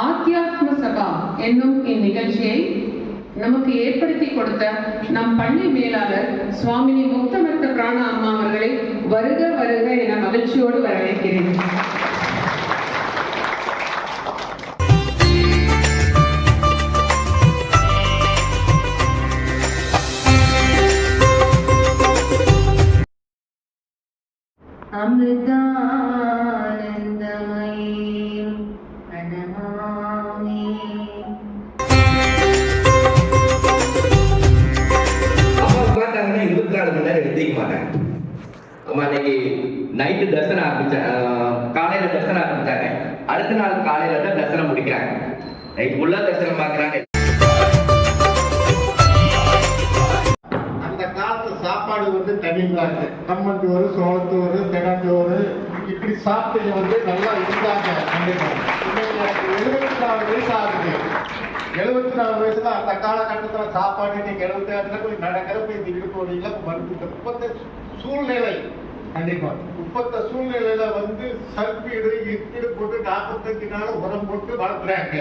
ஆத்தியாத்ம சபா என்னும் இந்நிகழ்ச்சியை நமக்கு ஏற்படுத்தி கொடுத்த நம் பள்ளி மேலாளர் சுவாமினி முக்தமர்த்த பிராண அம்மா அவர்களை வருக வருக என மகிழ்ச்சியோடு வரவேற்கிறேன். நைட்டு தர்சனம் காலையில தர்சனம் ஆரம்பிச்சாங்க. அடுத்த நாள் காலையில தான் தர்சனம் முடிக்கிறாங்க. நைட் ஃபுல்லா தர்சனம் பார்க்கறாங்க. அந்த காலத்துல சாப்பாடு வந்து தனிந்தாங்க. கம்மஞ்சோறு, சோளத்தோறு, தெனஞ்சோறு இப்படி சாப்பிட்டு நல்லா இருந்தாங்க. 74 வயசு ஆகுது. 74 வயசுல அந்த காலகட்டத்துல சாப்பாடு இன்னைக்கு 76 நடக்கிறப்ப இந்த இடுப்போடியில மருந்து உப்பத்த சூழ்நிலை கண்டிப்பா உப்பத்த சூழ்நிலையில சல்பீடு இட்டு போட்டு 45 நாள் உரம் போட்டு வளர்க்குறாங்க.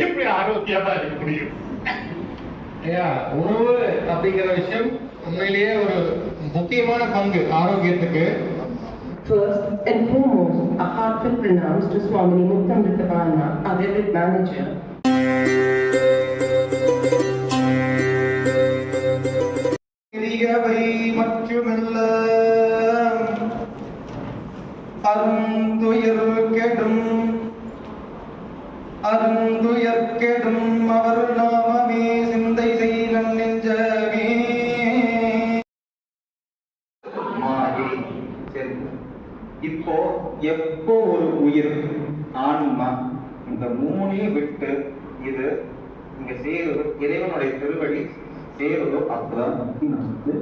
எப்படி ஆரோக்கியமா இருக்க முடியும்? உணவு அப்படிங்கிற விஷயம் உண்மையிலேயே ஒரு முக்கியமான பங்கு ஆரோக்கியத்துக்கு. First and foremost, a heartfelt pronounce to Swamini Muktamrita Prana, our vivid manager. மற்றுமல்ல அருந்துயர்கெடும் அவர் நாமமே சிந்தை செய்யும் நெஞ்சமே. இப்போ எப்போ ஒரு உயிர் ஆன்மா இந்த மூணையும் விட்டு இது இங்க சேருதோ, இறைவனுடைய திருவடி சேருதோ, அப்பதான் நமக்கு